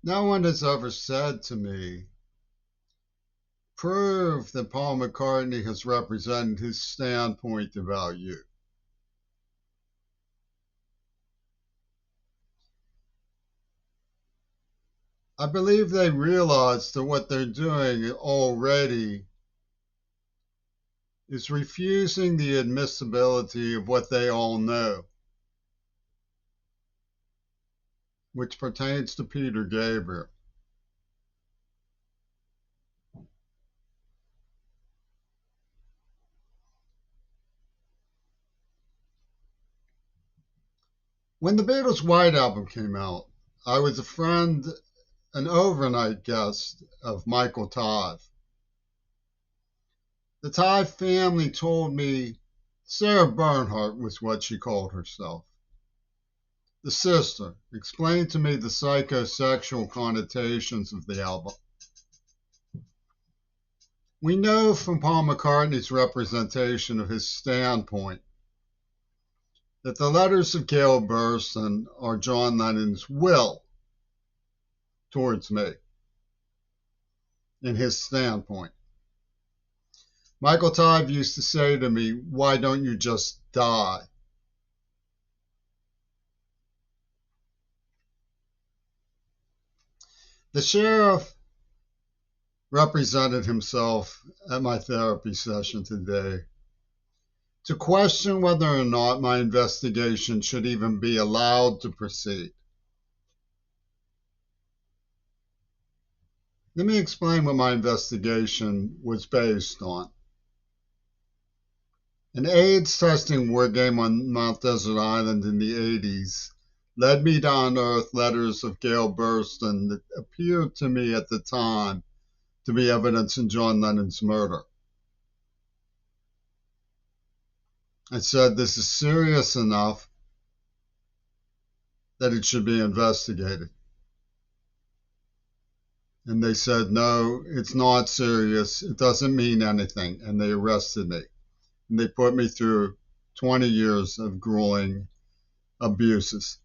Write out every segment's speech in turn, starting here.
No one has ever said to me, prove that Paul McCartney has represented his standpoint about you. I believe they realize that what they're doing already is refusing the admissibility of what they all know, which pertains to Peter Gabriel. When the Beatles' White Album came out, I was a friend, an overnight guest of Michael Todd. The Todd family told me Sarah Bernhardt was what she called herself. The sister explained to me the psychosexual connotations of the album. We know from Paul McCartney's representation of his standpoint that the letters of Gail Burstyn are John Lennon's will towards me in his standpoint. Michael Todd used to say to me, why don't you just die? The sheriff represented himself at my therapy session today to question whether or not my investigation should even be allowed to proceed. Let me explain what my investigation was based on. An AIDS testing war game on Mount Desert Island in the 80s led me to unearth letters of Gail Burstyn that appeared to me at the time to be evidence in John Lennon's murder. I said, this is serious enough that it should be investigated. And they said, no, it's not serious. It doesn't mean anything. And they arrested me. And they put me through 20 years of grueling abuses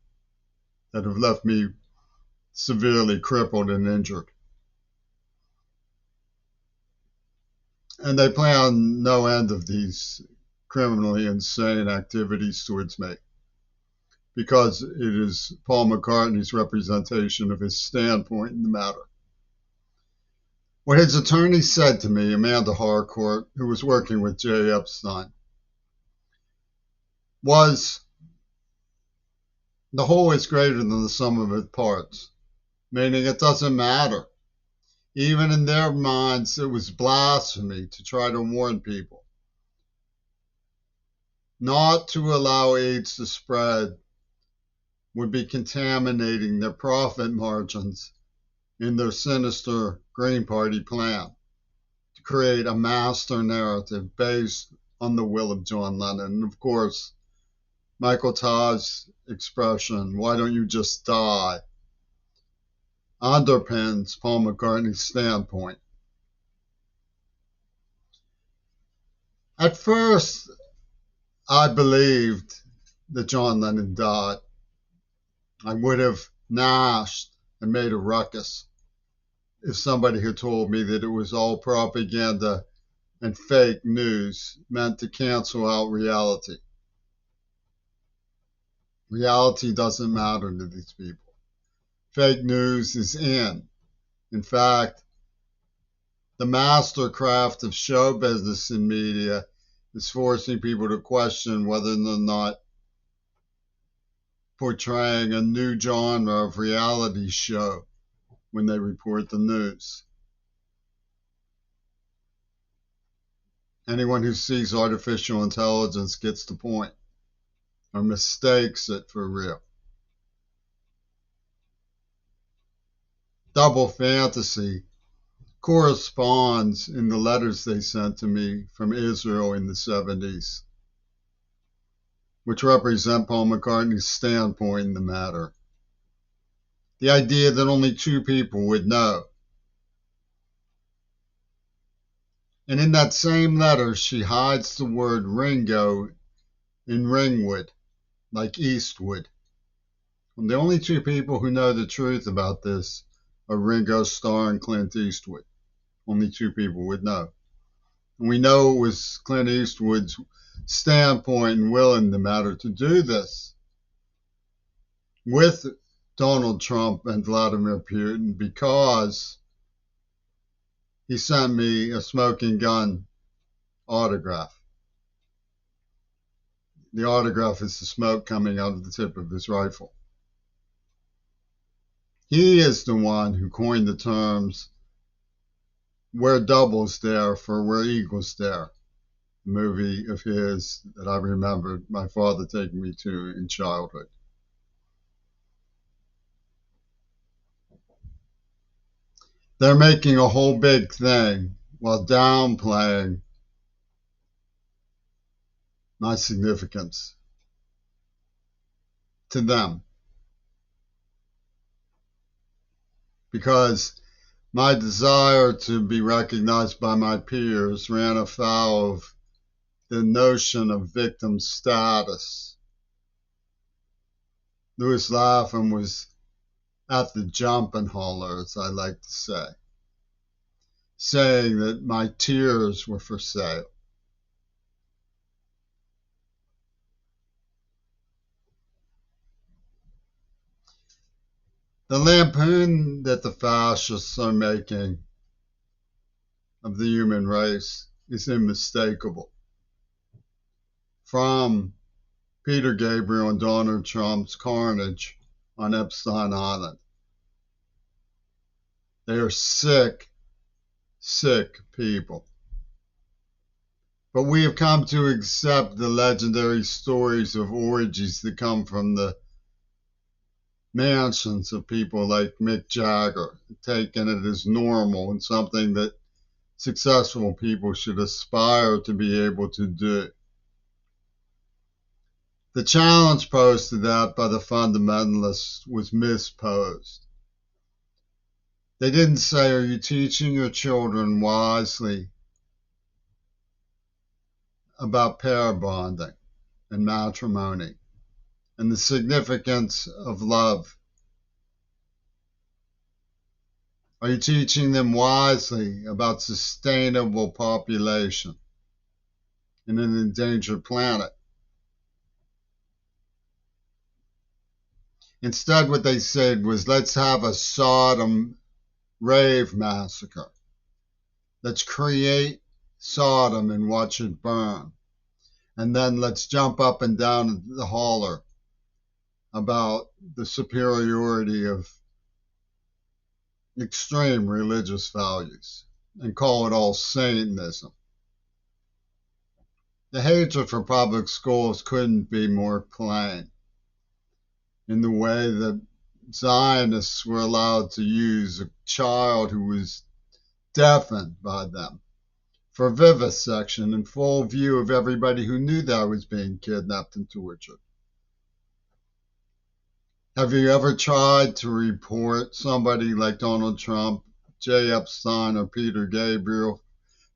that have left me severely crippled and injured. And they plan no end of these criminally insane activities towards me because it is Paul McCartney's representation of his standpoint in the matter. What his attorney said to me, Amanda Harcourt, who was working with Jay Epstein, was the whole is greater than the sum of its parts, meaning it doesn't matter. Even in their minds, it was blasphemy to try to warn people not to allow AIDS to spread would be contaminating their profit margins in their sinister Green Party plan to create a master narrative based on the will of John Lennon. And of course, Michael Todd's expression, why don't you just die, underpins Paul McCartney's standpoint. At first, I believed that John Lennon died. I would have gnashed and made a ruckus if somebody had told me that it was all propaganda and fake news meant to cancel out reality. Reality doesn't matter to these people. Fake news is in. In fact, the mastercraft of show business and media is forcing people to question whether or not portraying a new genre of reality show when they report the news. Anyone who sees artificial intelligence gets the point or mistakes it for real. Double fantasy corresponds in the letters they sent to me from Israel in the 70s, which represent Paul McCartney's standpoint in the matter. The idea that only two people would know. And in that same letter, she hides the word Ringo in Ringwood, like Eastwood. And the only two people who know the truth about this of Ringo Starr and Clint Eastwood. Only two people would know. And we know it was Clint Eastwood's standpoint and will in the matter to do this with Donald Trump and Vladimir Putin because he sent me a smoking gun autograph. The autograph is the smoke coming out of the tip of his rifle. He is the one who coined the terms where doubles dare for where eagles dare, a movie of his that I remembered my father taking me to in childhood. They're making a whole big thing while downplaying my significance to them. Because my desire to be recognized by my peers ran afoul of the notion of victim status. Louis Lapham was at the jumping holler, as I like to say, saying that my tears were for sale. The lampoon that the fascists are making of the human race is unmistakable. From Peter Gabriel and Donald Trump's carnage on Epstein Island. They are sick, sick people. But we have come to accept the legendary stories of orgies that come from the mansions of people like Mick Jagger, taking it as normal and something that successful people should aspire to be able to do. The challenge posed to that by the fundamentalists was misposed. They didn't say, are you teaching your children wisely about pair bonding and matrimony and the significance of love? Are you teaching them wisely about sustainable population in an endangered planet? Instead, what they said was, let's have a Sodom rave massacre. Let's create Sodom and watch it burn. And then let's jump up and down the holler about the superiority of extreme religious values and call it all Satanism. The hatred for public schools couldn't be more plain in the way that Zionists were allowed to use a child who was deafened by them for vivisection in full view of everybody who knew that I was being kidnapped and tortured. Have you ever tried to report somebody like Donald Trump, Jay Epstein, or Peter Gabriel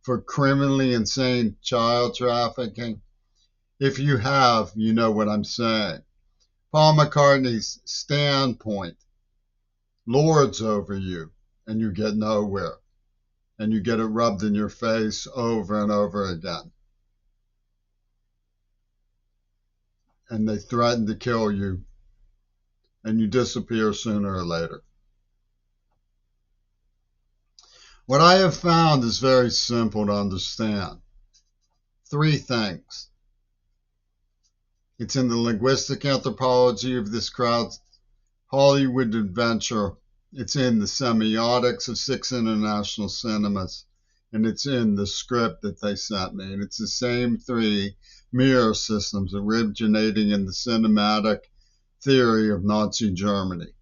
for criminally insane child trafficking? If you have, you know what I'm saying. Paul McCartney's standpoint lords over you, and you get nowhere. And you get it rubbed in your face over and over again. And they threaten to kill you, and you disappear sooner or later. What I have found is very simple to understand. Three things. It's in the linguistic anthropology of this crowd's Hollywood adventure. It's in the semiotics of 6 international cinemas. And it's in the script that they sent me. And it's the same three mirror systems originating in the cinematic theory of Nazi Germany.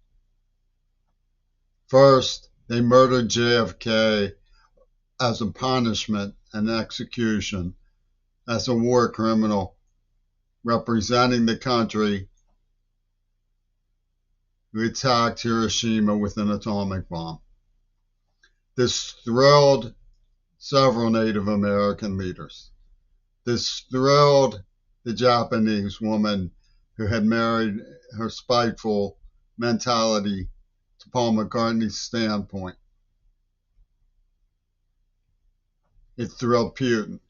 First, they murdered JFK as a punishment and execution, as a war criminal representing the country who attacked Hiroshima with an atomic bomb. This thrilled several Native American leaders. This thrilled the Japanese woman who had married her spiteful mentality to Paul McCartney's standpoint. It thrilled Putin.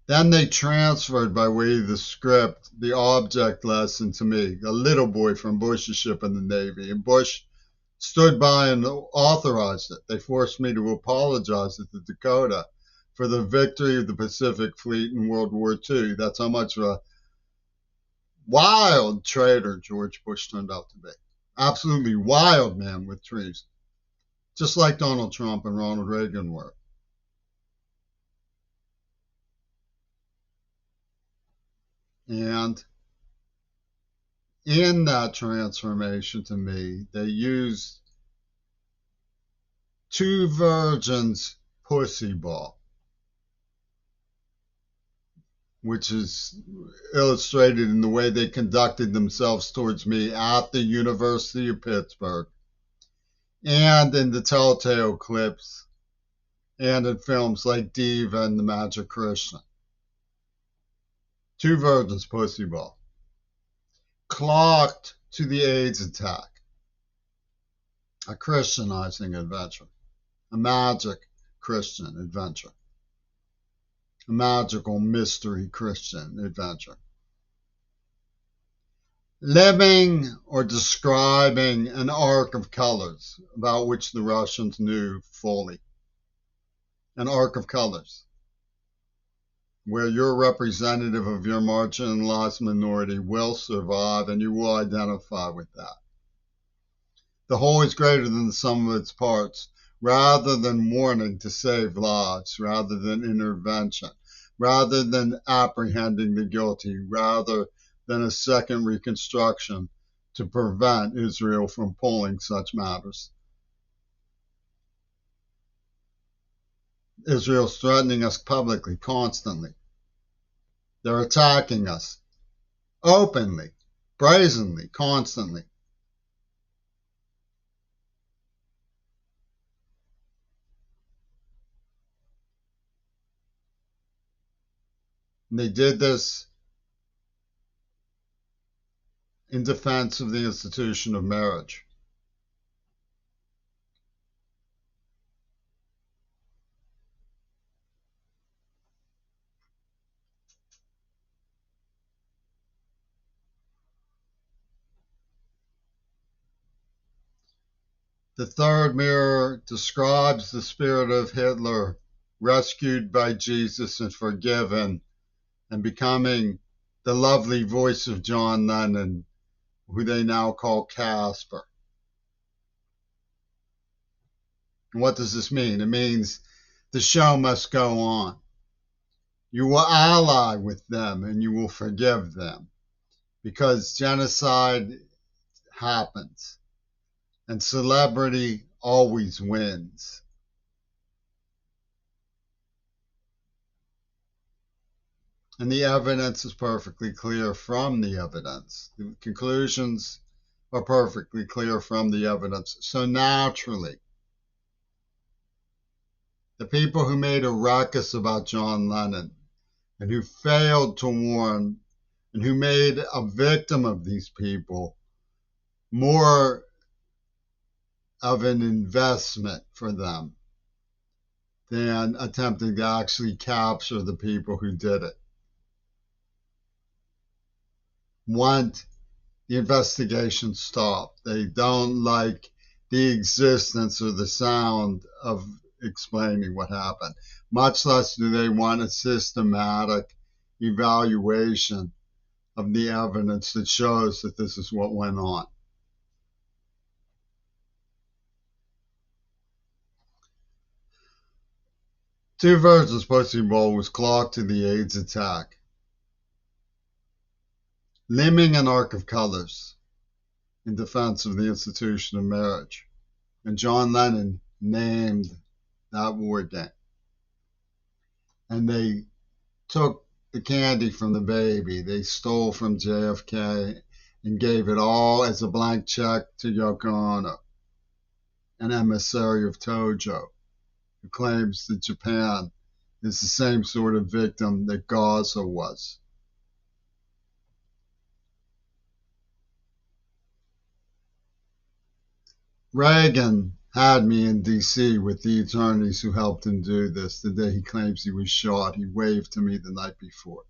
Then they transferred by way of the script the object lesson to me, a little boy from Bush's ship in the Navy. And Bush stood by and authorized it. They forced me to apologize at the Dakota for the victory of the Pacific Fleet in World War II. That's how much of a wild traitor George Bush turned out to be. Absolutely wild man with treason. Just like Donald Trump and Ronald Reagan were. And in that transformation to me, they used two virgins' pussy ball, which is illustrated in the way they conducted themselves towards me at the University of Pittsburgh, and in the telltale clips, and in films like Diva and The Magic Christian. Two virgins' pussy ball. Clocked to the AIDS attack. A Christianizing adventure. A magic Christian adventure. A magical mystery Christian adventure. Living or describing an arc of colors about which the Russians knew fully. An arc of colors where your representative of your marginalized minority will survive and you will identify with that. The whole is greater than the sum of its parts. Rather than warning to save lives, rather than intervention, rather than apprehending the guilty, rather than a second reconstruction to prevent Israel from pulling such matters. Israel's threatening us publicly, constantly. They're attacking us openly, brazenly, constantly. And they did this in defense of the institution of marriage. The third mirror describes the spirit of Hitler, rescued by Jesus and forgiven, and becoming the lovely voice of John Lennon, who they now call Casper. And what does this mean? It means the show must go on. You will ally with them and you will forgive them because genocide happens and celebrity always wins. And the evidence is perfectly clear from the evidence. The conclusions are perfectly clear from the evidence. So naturally, the people who made a ruckus about John Lennon and who failed to warn and who made a victim of these people more of an investment for them than attempting to actually capture the people who did it. Want the investigation stopped. They don't like the existence or the sound of explaining what happened. Much less do they want a systematic evaluation of the evidence that shows that this is what went on. Two virgins pussy bowl was clocked to the AIDS attack. Limning an arc of colors in defense of the institution of marriage. And John Lennon named that war game. And they took the candy from the baby. They stole from JFK and gave it all as a blank check to Yoko Ono, an emissary of Tojo, who claims that Japan is the same sort of victim that Gaza was. Reagan had me in D.C. with the attorneys who helped him do this. The day he claims he was shot, he waved to me the night before.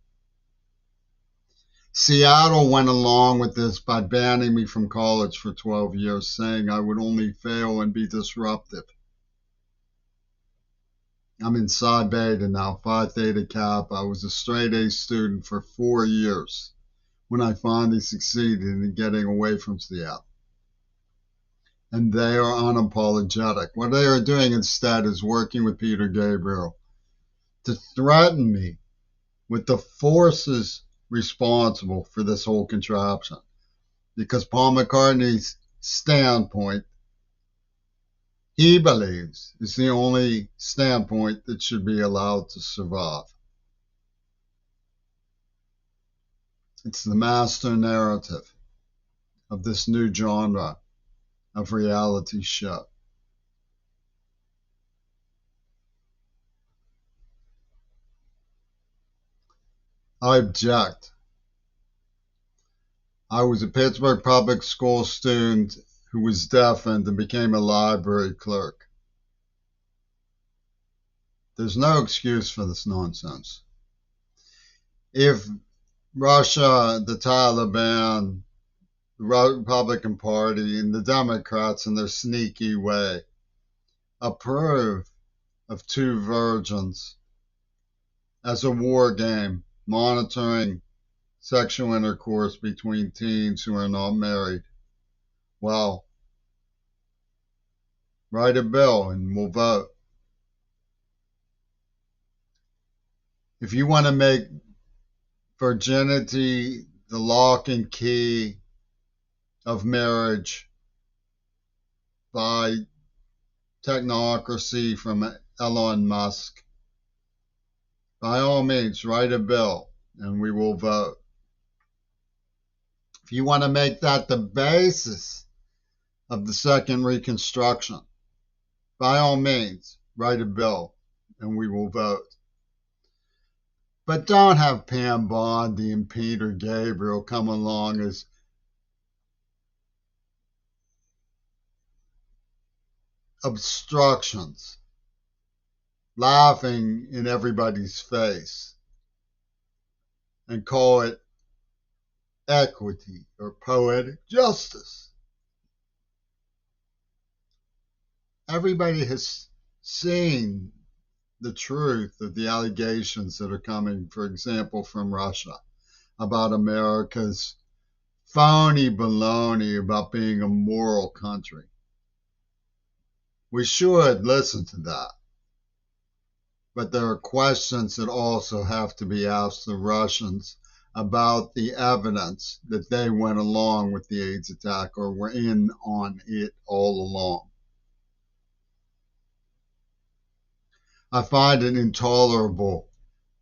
Seattle went along with this by banning me from college for 12 years, saying I would only fail and be disruptive. I'm in Psi Beta now, Phi Theta Kappa. I was a straight A student for 4 years when I finally succeeded in getting away from Seattle. And they are unapologetic. What they are doing instead is working with Peter Gabriel to threaten me with the forces responsible for this whole contraption. Because Paul McCartney's standpoint, he believes, is the only standpoint that should be allowed to survive. It's the master narrative of this new genre of reality show. I object. I was a Pittsburgh public school student who was deafened and became a library clerk. There's no excuse for this nonsense. If Russia, the Taliban, the Republican Party, and the Democrats in their sneaky way approve of two virgins as a war game, monitoring sexual intercourse between teens who are not married, well, write a bill and we'll vote. If you want to make virginity the lock and key of marriage by technocracy from Elon Musk, by all means, write a bill and we will vote. If you want to make that the basis of the second Reconstruction, by all means, write a bill and we will vote. But don't have Pam Bondi and Peter Gabriel come along as obstructions, laughing in everybody's face, and call it equity or poetic justice. Everybody has seen the truth of the allegations that are coming, for example, from Russia about America's phony baloney about being a moral country. We should listen to that. But there are questions that also have to be asked the Russians about the evidence that they went along with the AIDS attack or were in on it all along. I find it intolerable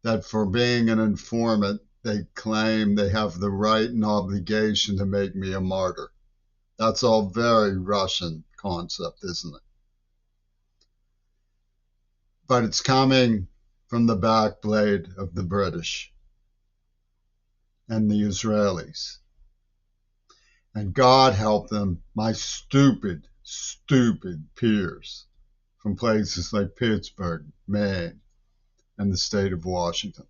that for being an informant, they claim they have the right and obligation to make me a martyr. That's all very Russian concept, isn't it? But it's coming from the backblade of the British and the Israelis. And God help them, my stupid, stupid peers from places like Pittsburgh, Maine, and the state of Washington.